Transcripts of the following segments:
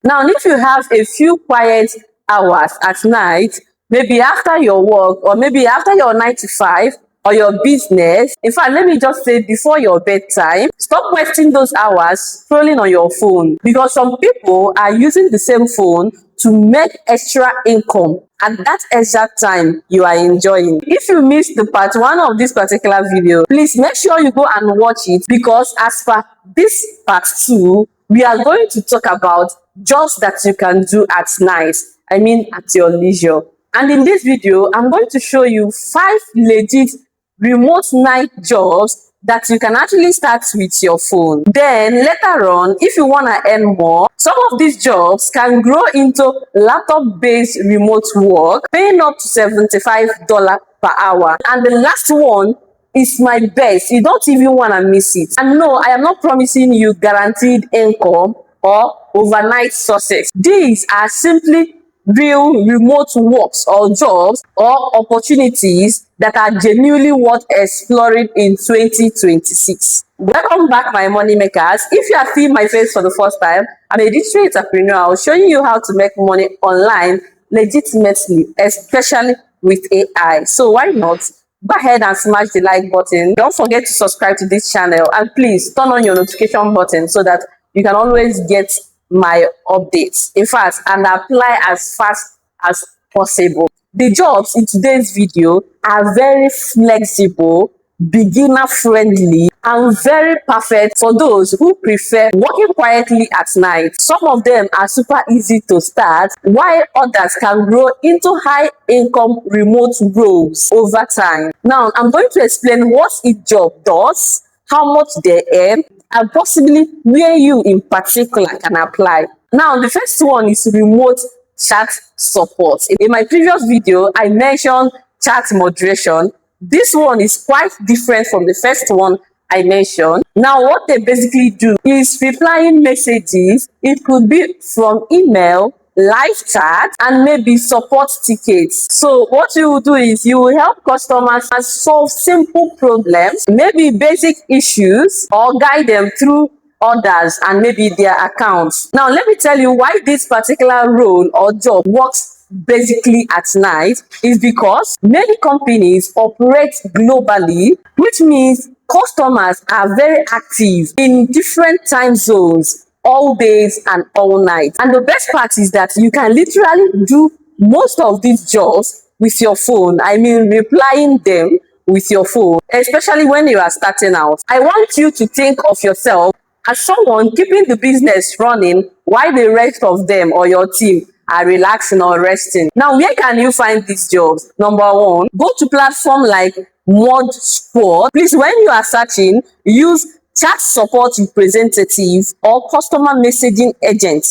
Now, if you have a few quiet hours at night, maybe after your work or maybe after your 9 to 5 or your business, in fact, let me just say before your bedtime, stop wasting those hours scrolling on your phone, because some people are using the same phone to make extra income at that exact time you are enjoying. If you missed the part 1 of this particular video, please make sure you go and watch it, because as per this part 2, we are going to talk about jobs that you can do at night, I mean at your leisure. And in this video, I'm going to show you 5 legit remote night jobs that you can actually start with your phone. Then later on, if you want to earn more, some of these jobs can grow into laptop-based remote work, paying up to $75 per hour. And the last one is my best. You don't even want to miss it. And no, I am not promising you guaranteed income or overnight success. These are simply real remote works or jobs or opportunities that are genuinely worth exploring in 2026. Welcome back, my money makers. If you are seeing my face for the first time, I'm a digital entrepreneur. I'll show you how to make money online legitimately, especially with AI. So why not go ahead and smash the like button. Don't forget to subscribe to this channel, and please turn on your notification button so that you can always get my updates, in fact, and apply as fast as possible. The jobs in today's video are very flexible, beginner friendly, and very perfect for those who prefer working quietly at night. Some of them are super easy to start, while others can grow into high income remote roles over time. Now, I'm going to explain what each job does, how much they earn, and possibly where you in particular can apply. Now, the first one is remote chat support. In my previous video, I mentioned chat moderation. This one is quite different from the first one I mentioned. Now, what they basically do is replying messages. It could be from email, live chat, and maybe support tickets. So what you will do is you will help customers solve simple problems, maybe basic issues, or guide them through orders and maybe their accounts. Now, let me tell you why this particular role or job works basically at night is because many companies operate globally, which means customers are very active in different time zones, all days and all night. And the best part is that you can literally do most of these jobs with your phone. I mean, replying them with your phone, especially when you are starting out. I want you to think of yourself as someone keeping the business running while the rest of them or your team are relaxing or resting. Now, where can you find these jobs? Number one, go to platform like Mod Squad. Please, when you are searching, use chat support representative or customer messaging agent.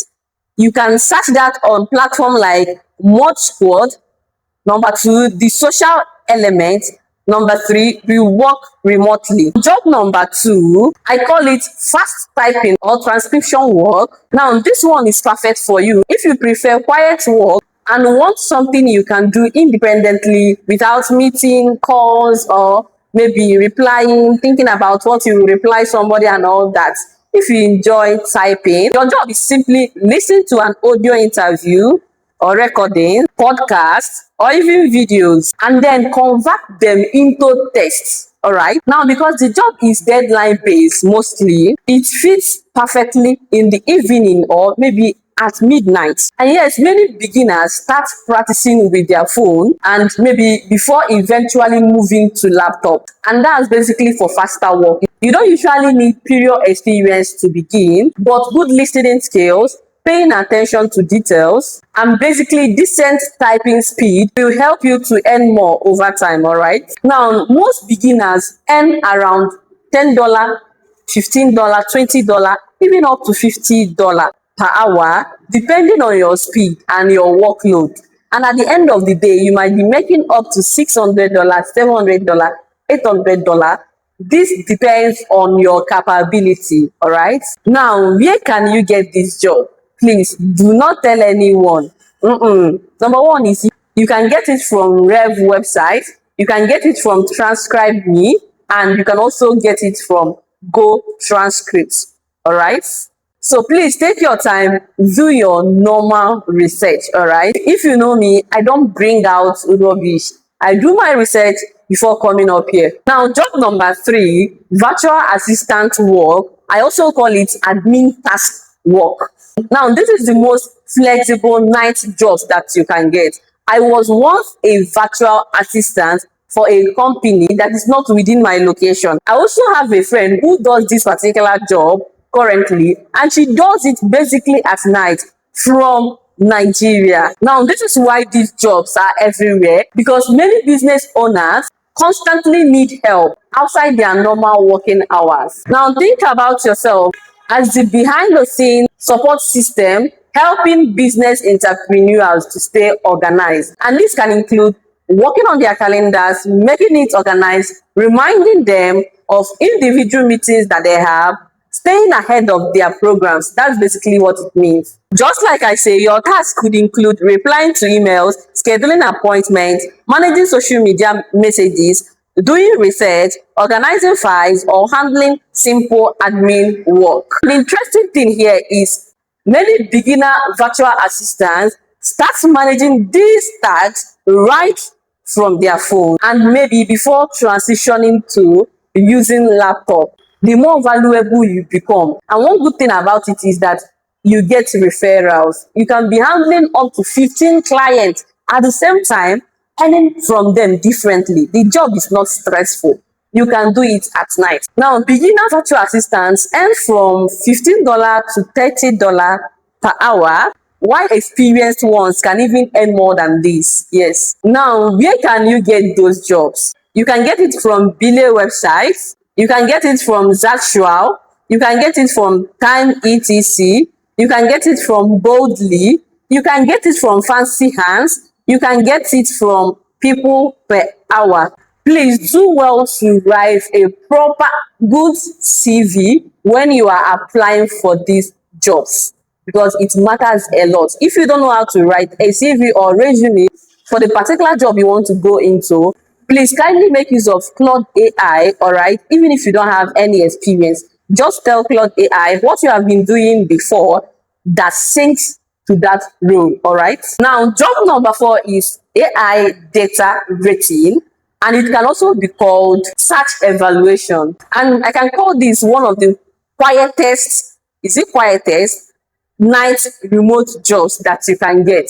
You can search that on platform like Mod Squad. Number two, the social element. Number three, we work remotely. Job number two, I call it fast typing or transcription work. Now, this one is perfect for you if you prefer quiet work and want something you can do independently without meeting, calls, or maybe replying, thinking about what you will reply somebody and all that. If you enjoy typing, your job is simply listen to an audio interview or recording, podcasts, or even videos, and then convert them into text. All right. Now, because the job is deadline based mostly, it fits perfectly in the evening or maybe at midnight. And yes, many beginners start practicing with their phone and maybe before eventually moving to laptop. And that's basically for faster work. You don't usually need prior experience to begin, but good listening skills, paying attention to details, and basically decent typing speed will help you to earn more over time. All right. Now, most beginners earn around $10, $15, $20, even up to $50 per hour, depending on your speed and your workload. And at the end of the day, you might be making up to $600, $700, $800. This depends on your capability. All right. Now, where can you get this job? Please do not tell anyone. Number one is you can get it from Rev website. You can get it from Transcribe Me, and you can also get it from Go Transcript. All right. So please take your time, do your normal research, all right? If you know me, I don't bring out rubbish. I do my research before coming up here. Now, job number 3, virtual assistant work. I also call it admin task work. Now, this is the most flexible night jobs that you can get. I was once a virtual assistant for a company that is not within my location. I also have a friend who does this particular job currently, and she does it basically at night from Nigeria. Now, this is why these jobs are everywhere, because many business owners constantly need help outside their normal working hours. Now, think about yourself as the behind the scenes support system helping business entrepreneurs to stay organized. And this can include working on their calendars, making it organized, reminding them of individual meetings that they have, staying ahead of their programs. That's basically what it means. Just like I say, your task could include replying to emails, scheduling appointments, managing social media messages, doing research, organizing files, or handling simple admin work. The interesting thing here is many beginner virtual assistants start managing these tasks right from their phone, and maybe before transitioning to using laptop. The more valuable you become. And one good thing about it is that you get referrals. You can be handling up to 15 clients at the same time, earning from them differently. The job is not stressful. You can do it at night. Now, beginner virtual assistants earn from $15 to $30 per hour, while experienced ones can even earn more than this. Yes. Now, where can you get those jobs? You can get it from Billy websites. You can get it from Zatchual. You can get it from Time etc. You can get it from Boldly. You can get it from Fancy Hands. You can get it from People Per Hour. Please do well to write a proper good CV when you are applying for these jobs, because it matters a lot. If you don't know how to write a CV or resume for the particular job you want to go into, please kindly make use of Claude AI, all right? Even if you don't have any experience, just tell Claude AI what you have been doing before that syncs to that role, all right? Now, job number 4 is AI data rating, and it can also be called search evaluation. And I can call this one of the quietest, night remote jobs that you can get.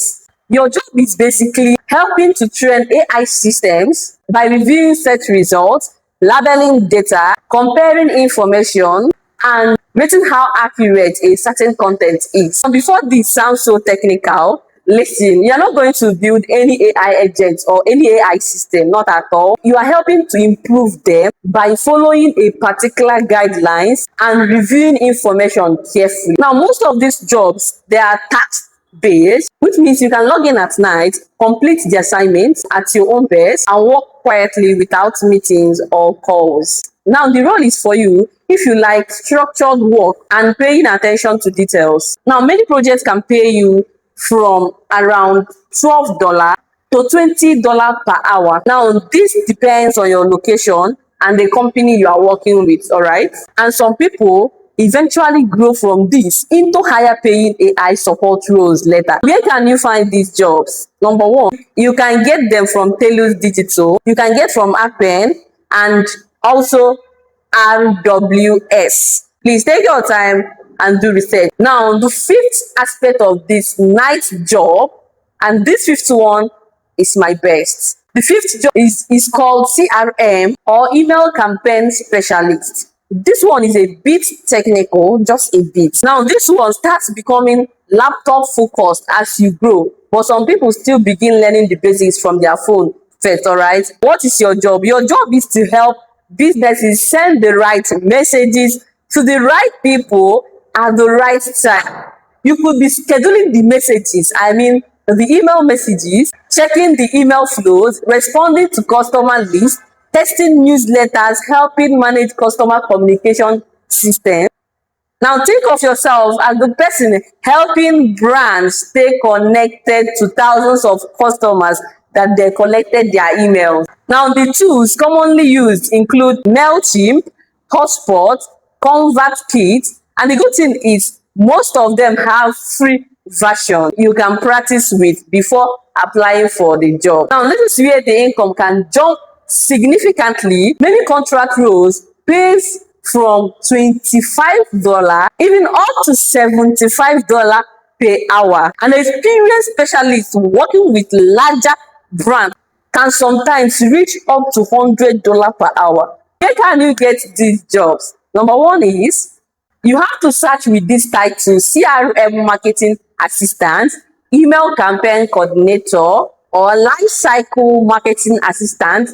Your job is basically helping to train AI systems by reviewing search results, labeling data, comparing information, and rating how accurate a certain content is. And before this sounds so technical, listen, you're not going to build any AI agent or any AI system, not at all. You are helping to improve them by following a particular guidelines and reviewing information carefully. Now, most of these jobs, they are task-based, which means you can log in at night, complete the assignments at your own pace, and work quietly without meetings or calls. Now, the role is for you if you like structured work and paying attention to details. Now, many projects can pay you from around $12 to $20 per hour. Now, this depends on your location and the company you are working with, all right? And some people eventually grow from this into higher paying AI support roles later. Where can you find these jobs? Number 1, you can get them from Telus Digital, you can get from Appen, and also RWS. Please take your time and do research. Now, the 5th aspect of this night job, and this 5th one is my best. The 5th job is called CRM or email campaign specialist. This one is a bit technical, just a bit. Now, this one starts becoming laptop focused as you grow, but some people still begin learning the basics from their phone first, all right? What is your job? Your job is to help businesses send the right messages to the right people at the right time. You could be scheduling the messages, the email messages, checking the email flows, responding to customer lists, testing newsletters, helping manage customer communication system. Now, think of yourself as the person helping brands stay connected to thousands of customers that they collected their emails. Now, the tools commonly used include MailChimp, Hotspot, ConvertKit, and the good thing is Most of them have free version you can practice with before applying for the job. Now, this is where the income can jump significantly. Many contract roles pays from $25 even up to $75 per hour. An experienced specialist working with larger brands can sometimes reach up to $100 per hour. Where can you get these jobs? Number one is you have to search with this title: CRM marketing assistant, email campaign coordinator, or life cycle marketing assistant.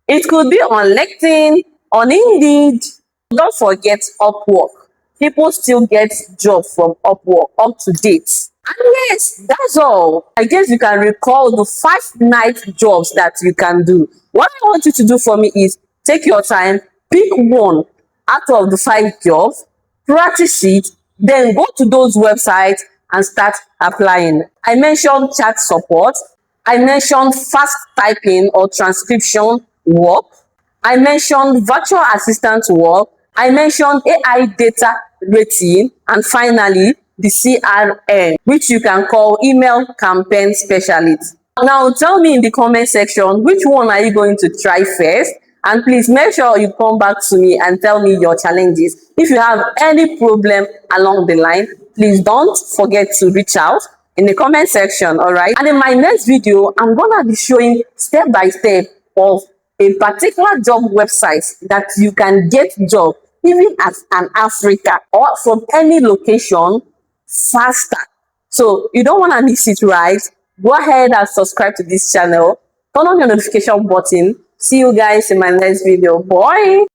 It could be on LinkedIn, on Indeed. Don't forget Upwork. People still get jobs from Upwork up to date. And yes, that's all. I guess you can recall the 5 night jobs that you can do. What I want you to do for me is take your time, pick one out of the 5 jobs, practice it, then go to those websites and start applying. I mentioned chat support. I mentioned fast typing or transcription work. I mentioned virtual assistant work. I mentioned AI data rating, and finally, the CRM, which you can call email campaign specialist. Now, tell me in the comment section, which one are you going to try first? And please make sure you come back to me and tell me your challenges. If you have any problem along the line, please don't forget to reach out in the comment section, all right? And in my next video, I'm gonna be showing step by step of a particular job website that you can get job even as an Africa or from any location faster. So you don't want to miss it, right? Go ahead and subscribe to this channel. Turn on your notification button. See you guys in my next video. Bye.